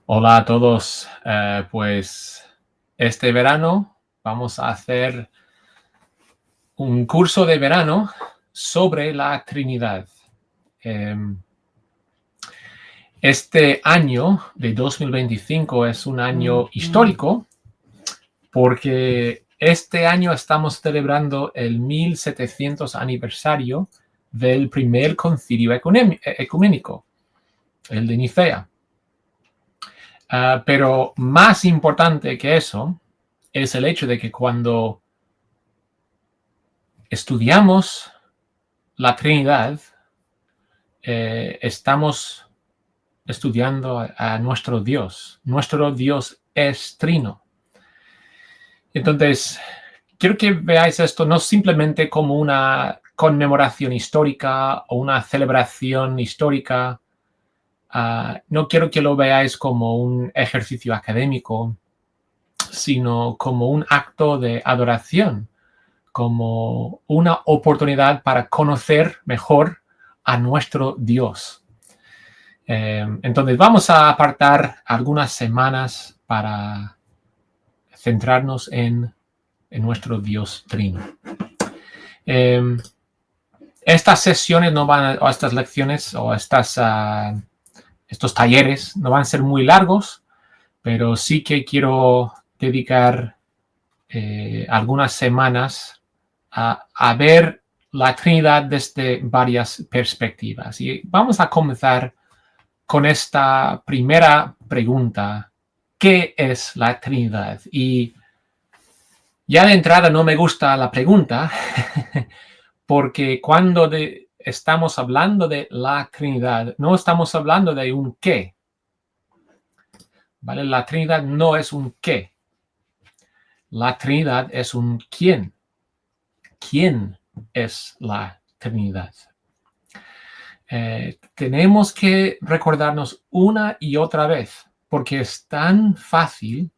Hola a todos. Pues este verano vamos a hacer un curso de verano sobre la Trinidad. Em, Este año de 2025 es un año histórico porque este año estamos celebrando el 1700 aniversario del primer concilio ecuménico, el de Nicea. Pero más importante que eso es el hecho de que cuando estudiamos la Trinidad, estamos estudiando a nuestro Dios. Nuestro Dios es trino. Entonces, quiero que veáis esto no simplemente como una conmemoración histórica o una celebración histórica. No quiero que lo veáis como un ejercicio académico, sino como un acto de adoración, como una oportunidad para conocer mejor a nuestro Dios. Entonces vamos a apartar algunas semanas para centrarnos en nuestro Dios trino. Estas sesiones no van, o estas lecciones, o estos talleres no van a ser muy largos, pero sí que quiero dedicar algunas semanas a ver la Trinidad desde varias perspectivas. Y vamos a comenzar con esta primera pregunta: ¿qué es la Trinidad? Y ya de entrada no me gusta la pregunta porque cuando estamos hablando de la Trinidad, no estamos hablando de un qué, ¿vale? La Trinidad no es un qué. La Trinidad es un quién. ¿Quién es la Trinidad? Tenemos que recordarnos una y otra vez, porque es tan fácil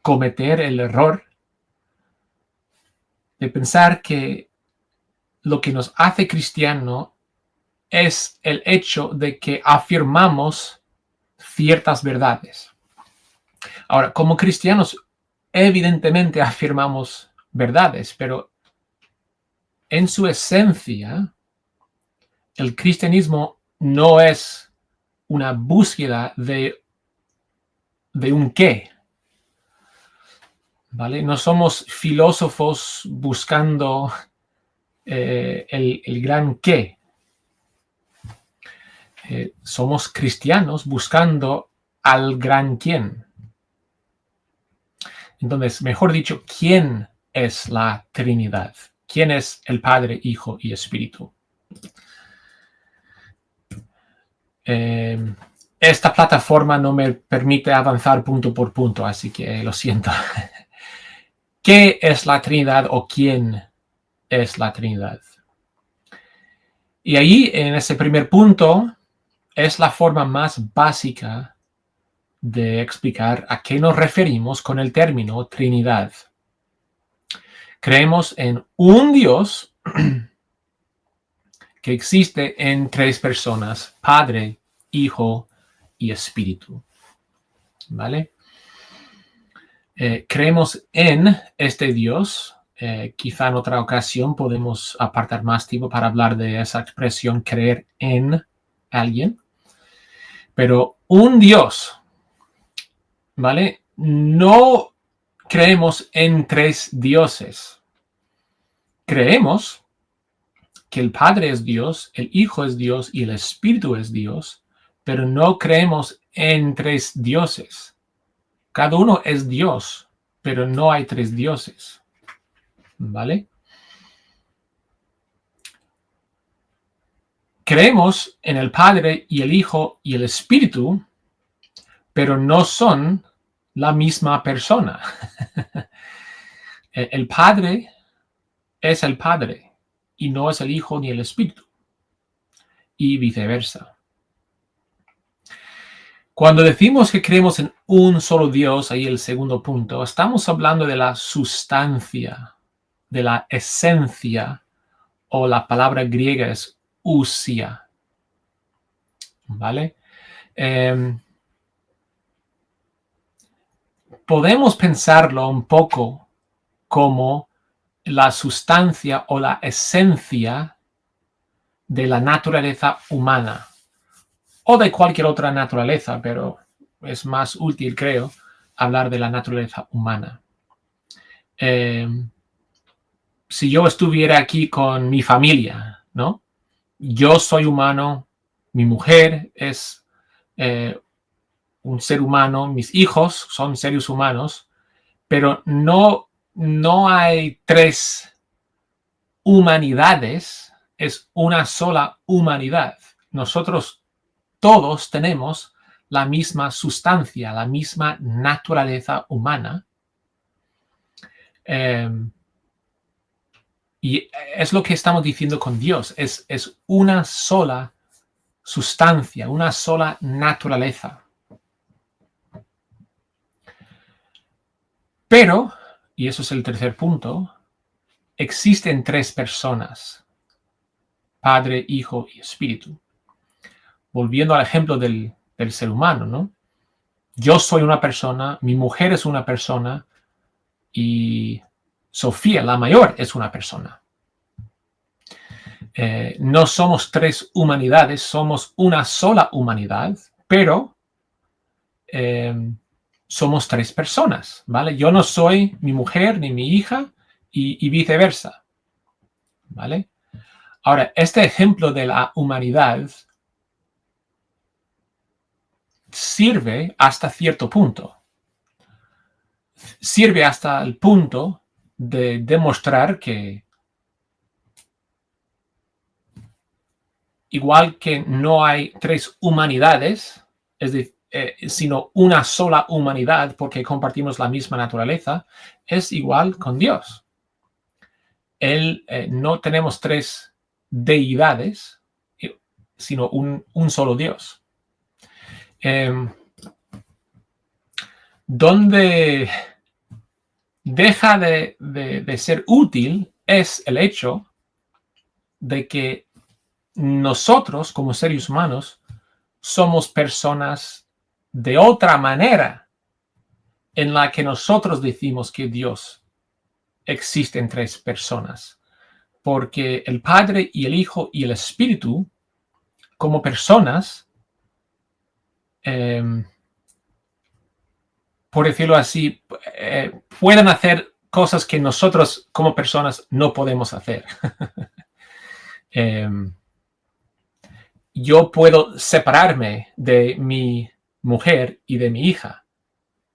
cometer el error de pensar que lo que nos hace cristiano es el hecho de que afirmamos ciertas verdades. Ahora, como cristianos, evidentemente afirmamos verdades, pero en su esencia, el cristianismo no es una búsqueda de un qué, ¿vale? No somos filósofos buscando el gran qué. Somos cristianos buscando al gran quién. Entonces, mejor dicho, ¿quién es la Trinidad? ¿Quién es el Padre, Hijo y Espíritu? Esta plataforma no me permite avanzar punto por punto, así que lo siento. ¿Qué es la Trinidad o quién es la Trinidad? Y ahí, en ese primer punto, es la forma más básica de explicar a qué nos referimos con el término Trinidad. Creemos en un Dios que existe en tres personas: Padre, Hijo y Espíritu. ¿Vale? Creemos en este Dios. Quizá en otra ocasión podemos apartar más tiempo para hablar de esa expresión, creer en alguien. Pero un Dios, ¿vale? No creemos en tres dioses. Creemos que el Padre es Dios, el Hijo es Dios y el Espíritu es Dios, pero no creemos en tres dioses. Cada uno es Dios, pero no hay tres dioses. ¿Vale? Creemos en el Padre y el Hijo y el Espíritu, pero no son la misma persona. El Padre es el Padre y no es el Hijo ni el Espíritu, y viceversa. Cuando decimos que creemos en un solo Dios, ahí el segundo punto, estamos hablando de la sustancia, de la esencia, o la palabra griega es ousia, ¿vale? Podemos pensarlo un poco como la sustancia o la esencia de la naturaleza humana o de cualquier otra naturaleza, pero es más útil, creo, hablar de la naturaleza humana. Si yo estuviera aquí con mi familia, ¿no? Yo soy humano, mi mujer es un ser humano, mis hijos son seres humanos, pero no hay tres humanidades, es una sola humanidad. Nosotros todos tenemos la misma sustancia, la misma naturaleza humana. Y es lo que estamos diciendo con Dios, es una sola sustancia, una sola naturaleza. Pero, y eso es el tercer punto, existen tres personas, Padre, Hijo y Espíritu. Volviendo al ejemplo del ser humano, ¿no? Yo soy una persona, mi mujer es una persona y Sofía, la mayor, es una persona. No somos tres humanidades, somos una sola humanidad, pero somos tres personas, ¿vale? Yo no soy mi mujer ni mi hija y viceversa, ¿vale? Ahora, este ejemplo de la humanidad sirve hasta cierto punto. Sirve hasta el punto de demostrar que igual que no hay tres humanidades, es decir, sino una sola humanidad porque compartimos la misma naturaleza, es igual con Dios. No tenemos tres deidades, sino un solo Dios. Donde deja de ser útil es el hecho de que nosotros, como seres humanos, somos personas de otra manera en la que nosotros decimos que Dios existe en tres personas. Porque el Padre y el Hijo y el Espíritu, como personas, por decirlo así, pueden hacer cosas que nosotros como personas no podemos hacer. Yo puedo separarme de mi mujer y de mi hija,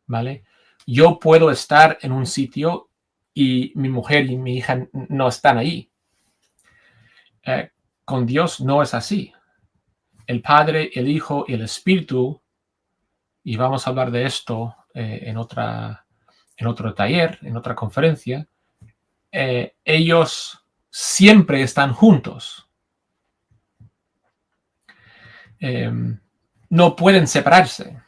¿vale? Yo puedo estar en un sitio y mi mujer y mi hija no están ahí. Con Dios no es así. El Padre, el Hijo y el Espíritu, y vamos a hablar de esto en otro taller, en otra conferencia, ellos siempre están juntos. No pueden separarse.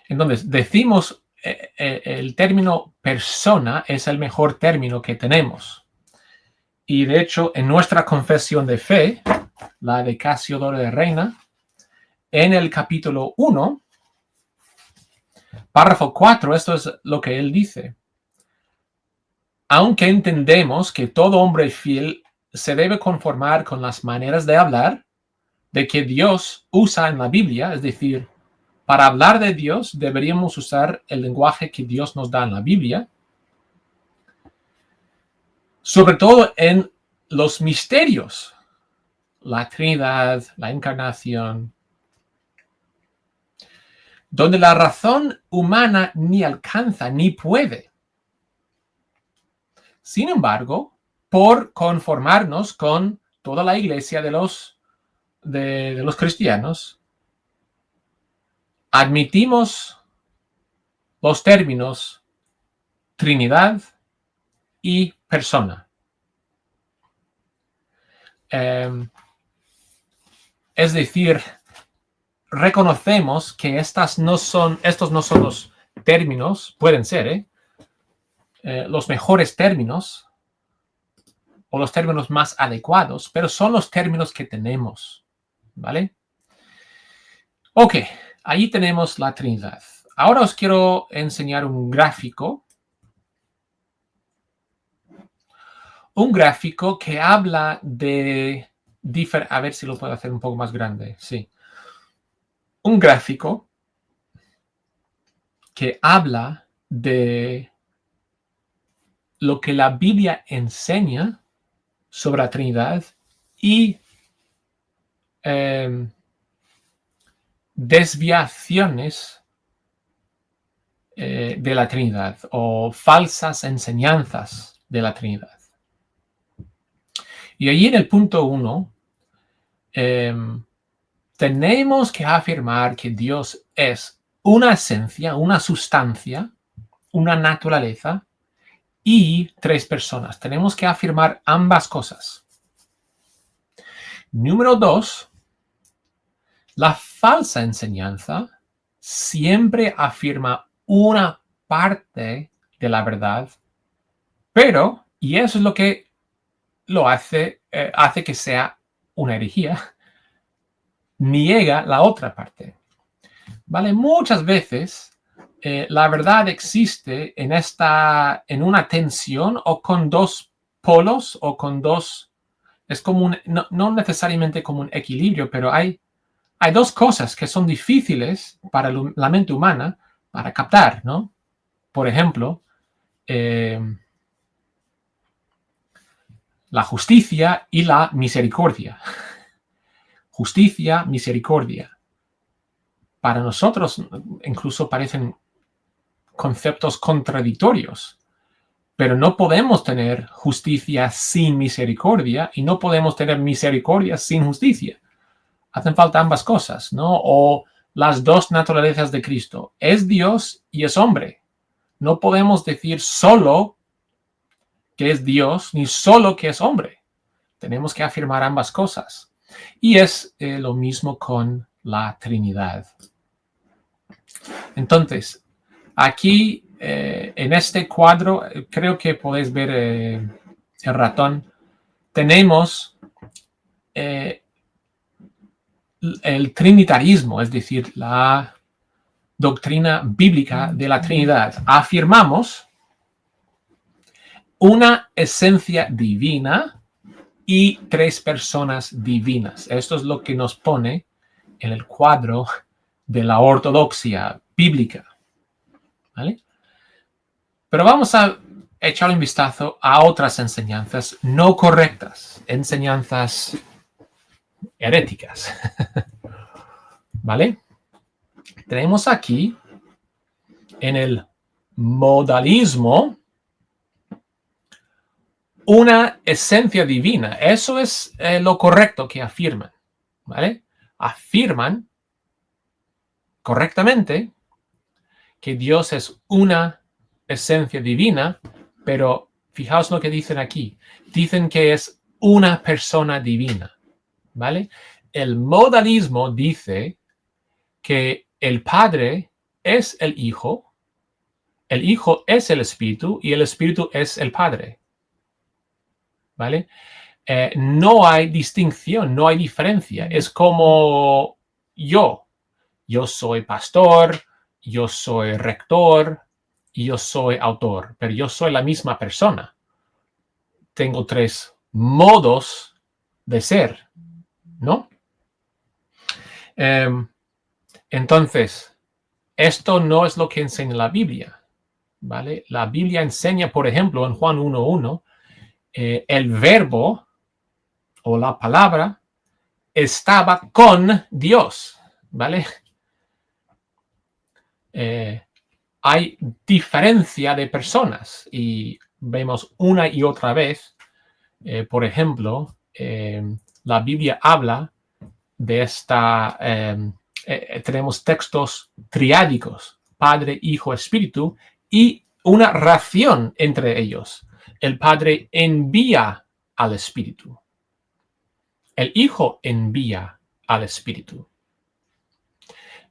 Entonces, decimos el término persona es el mejor término que tenemos. Y de hecho, en nuestra confesión de fe, la de Casiodoro de Reina, en el capítulo 1, párrafo 4, esto es lo que él dice. Aunque entendemos que todo hombre fiel se debe conformar con las maneras de hablar de que Dios usa en la Biblia, es decir, para hablar de Dios deberíamos usar el lenguaje que Dios nos da en la Biblia, sobre todo en los misterios, la Trinidad, la Encarnación, donde la razón humana ni alcanza ni puede. Sin embargo, por conformarnos con toda la iglesia de los cristianos, admitimos los términos Trinidad y persona. Es decir, reconocemos que estos no son los términos, pueden ser, los mejores términos o los términos más adecuados, pero son los términos que tenemos, ¿vale? Ok, ahí tenemos la Trinidad. Ahora os quiero enseñar un gráfico que habla de... A ver si lo puedo hacer un poco más grande. Sí. Un gráfico que habla de lo que la Biblia enseña sobre la Trinidad y desviaciones de la Trinidad o falsas enseñanzas de la Trinidad. Y allí en el punto 1 tenemos que afirmar que Dios es una esencia, una sustancia, una naturaleza y 3 personas. Tenemos que afirmar ambas cosas. Número 2, la falsa enseñanza siempre afirma una parte de la verdad, pero, y eso es lo que lo hace que sea una herejía, niega la otra parte. ¿Vale? Muchas veces la verdad existe en una tensión o con dos polos o con dos, es como no necesariamente como un equilibrio, pero hay dos cosas que son difíciles para la mente humana para captar, ¿no? Por ejemplo, la justicia y la misericordia. Justicia, misericordia. Para nosotros incluso parecen conceptos contradictorios, pero no podemos tener justicia sin misericordia y no podemos tener misericordia sin justicia. Hacen falta ambas cosas, ¿no? O las dos naturalezas de Cristo. Es Dios y es hombre. No podemos decir solo que es Dios ni solo que es hombre. Tenemos que afirmar ambas cosas. Y es lo mismo con la Trinidad. Entonces, aquí en este cuadro, creo que podéis ver el ratón, tenemos el trinitarismo, es decir, la doctrina bíblica de la Trinidad. Afirmamos una esencia divina y 3 personas divinas. Esto es lo que nos pone en el cuadro de la ortodoxia bíblica. ¿Vale? Pero vamos a echar un vistazo a otras enseñanzas no correctas, enseñanzas heréticas. ¿Vale? Tenemos aquí en el modalismo una esencia divina. Eso es lo correcto que afirman. ¿Vale? Afirman correctamente que Dios es una esencia divina, pero fijaos lo que dicen aquí. Dicen que es una persona divina. ¿Vale? El modalismo dice que el Padre es el Hijo es el Espíritu y el Espíritu es el Padre. ¿Vale? No hay distinción, no hay diferencia. Es como yo soy pastor, yo soy rector y yo soy autor, pero yo soy la misma persona. Tengo 3 modos de ser, ¿no? Entonces, esto no es lo que enseña la Biblia, ¿vale? La Biblia enseña, por ejemplo, en Juan 1:1, el verbo o la palabra estaba con Dios, ¿vale? Hay diferencia de personas y vemos una y otra vez, por ejemplo, la Biblia habla de tenemos textos triádicos, Padre, Hijo, Espíritu, y una relación entre ellos. El Padre envía al Espíritu. El Hijo envía al Espíritu.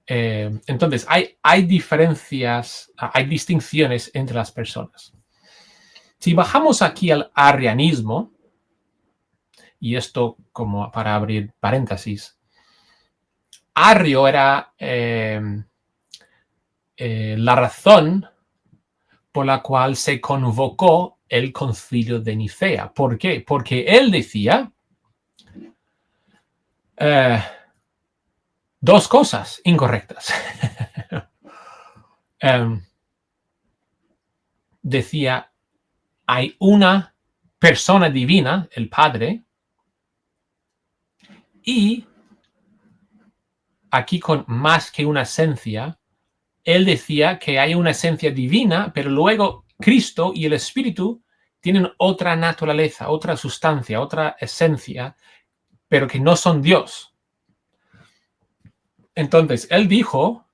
Entonces, hay diferencias, hay distinciones entre las personas. Si bajamos aquí al arrianismo, y esto como para abrir paréntesis, arrio era la razón por la cual se convocó el concilio de Nicea. ¿Por qué? Porque él decía dos cosas incorrectas. Decía, hay una persona divina, el Padre, y aquí con más que una esencia, él decía que hay una esencia divina, pero luego Cristo y el Espíritu tienen otra naturaleza, otra sustancia, otra esencia, pero que no son Dios. Entonces, él dijo,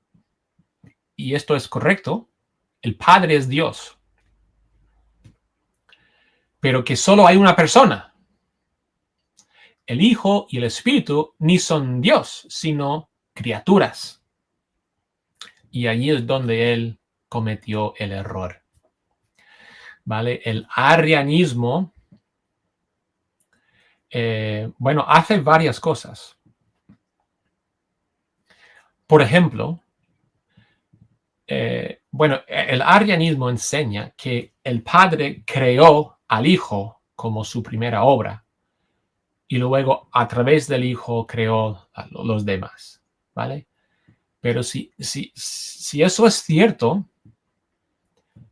y esto es correcto, el Padre es Dios, pero que solo hay una persona. El Hijo y el Espíritu ni son Dios, sino criaturas. Y allí es donde él cometió el error. ¿Vale? El arrianismo, hace varias cosas. Por ejemplo, el arrianismo enseña que el Padre creó al Hijo como su primera obra y luego a través del Hijo creó a los demás, ¿vale? Pero si eso es cierto,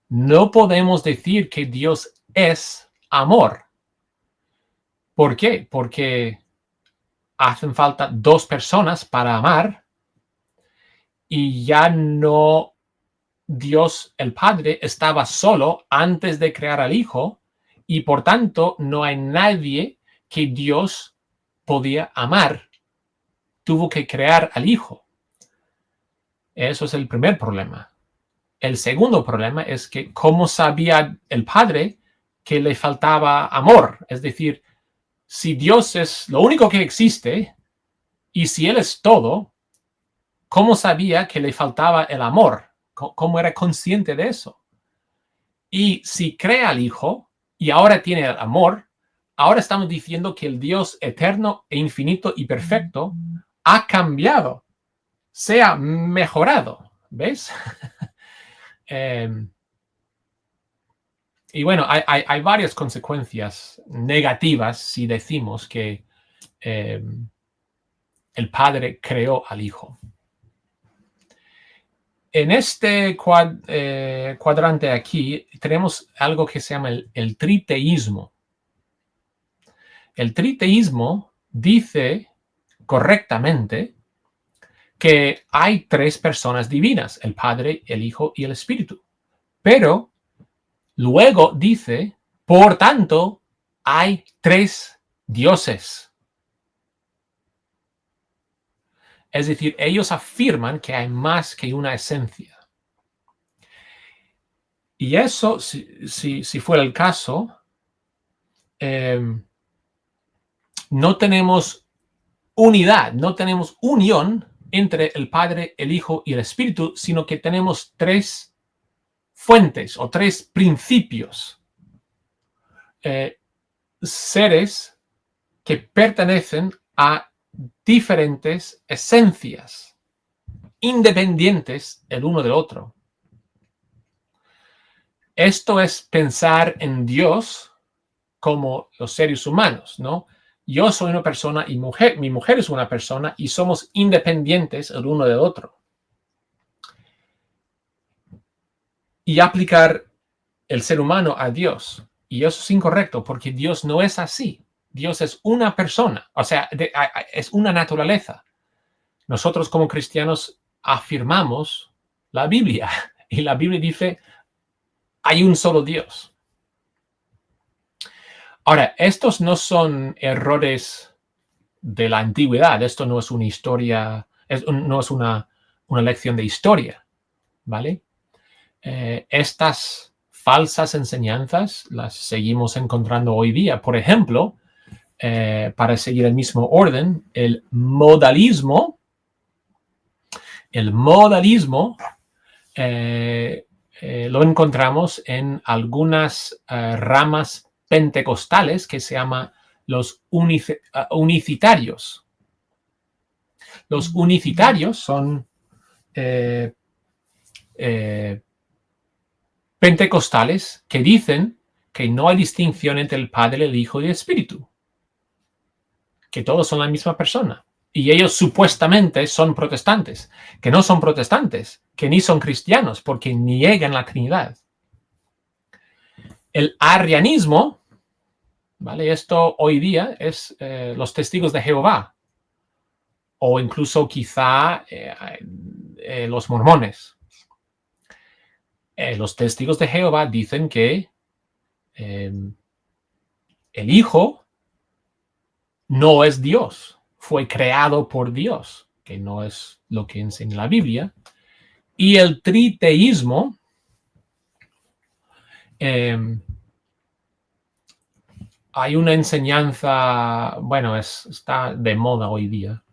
no podemos decir que Dios es amor. ¿Por qué? Porque hacen falta dos personas para amar y ya no Dios el Padre estaba solo antes de crear al Hijo y por tanto no hay nadie que Dios podía amar. Tuvo que crear al Hijo. Eso es el primer problema. El segundo problema es que ¿cómo sabía el Padre que le faltaba amor? Es decir, si Dios es lo único que existe y si Él es todo, ¿cómo sabía que le faltaba el amor? ¿Cómo era consciente de eso? Y si crea al Hijo y ahora tiene el amor, ahora estamos diciendo que el Dios eterno e infinito y perfecto ha cambiado, se ha mejorado, ¿ves? Y bueno, hay varias consecuencias negativas si decimos que el Padre creó al Hijo. En este cuadrante aquí tenemos algo que se llama el triteísmo. El triteísmo dice correctamente que hay tres personas divinas, el Padre, el Hijo y el Espíritu. Pero luego dice, por tanto, hay tres dioses. Es decir, ellos afirman que hay más que una esencia. Y eso, si fuera el caso, no tenemos unidad, no tenemos unión entre el Padre, el Hijo y el Espíritu, sino que tenemos tres fuentes o tres principios, seres que pertenecen a diferentes esencias, independientes el uno del otro. Esto es pensar en Dios como los seres humanos, ¿no? Yo soy una persona y mi mujer es una persona y somos independientes el uno del otro. Y aplicar el ser humano a Dios. Y eso es incorrecto porque Dios no es así. Dios es una persona, o sea, es una naturaleza. Nosotros como cristianos afirmamos la Biblia y la Biblia dice, hay un solo Dios. Ahora, estos no son errores de la antigüedad, esto no es una historia, no es una lección de historia, ¿vale? Estas falsas enseñanzas las seguimos encontrando hoy día. Por ejemplo, para seguir el mismo orden, el modalismo lo encontramos en algunas ramas pentecostales que se llaman los unicitarios. Los unicitarios son pentecostales que dicen que no hay distinción entre el Padre, el Hijo y el Espíritu, que todos son la misma persona. Y ellos supuestamente son protestantes, que no son protestantes, que ni son cristianos, porque niegan la Trinidad. El arrianismo, ¿vale? Esto hoy día es los testigos de Jehová, o incluso quizá los mormones. Los testigos de Jehová dicen que el Hijo no es Dios, fue creado por Dios, que no es lo que enseña la Biblia. Y el triteísmo hay una enseñanza, bueno, está de moda hoy día,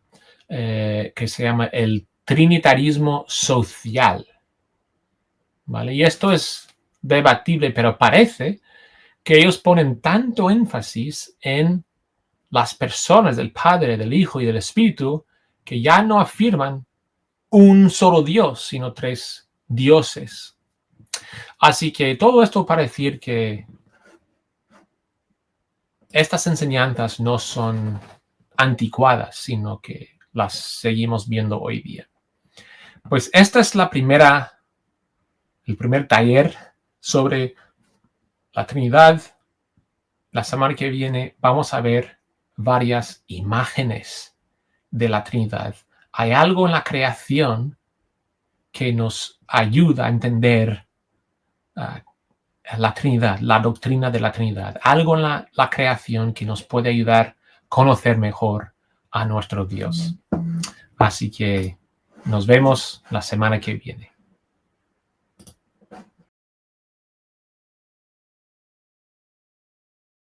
que se llama el trinitarismo social, ¿vale? Y esto es debatible, pero parece que ellos ponen tanto énfasis en las personas del Padre, del Hijo y del Espíritu, que ya no afirman un solo Dios, sino tres dioses. Así que todo esto para decir que estas enseñanzas no son anticuadas, sino que las seguimos viendo hoy día. Pues esta es el primer taller sobre la Trinidad. La semana que viene vamos a ver varias imágenes de la Trinidad. Hay algo en la creación que nos ayuda a entender la Trinidad, la doctrina de la Trinidad. Algo en la creación que nos puede ayudar a conocer mejor a nuestro Dios. Así que nos vemos la semana que viene.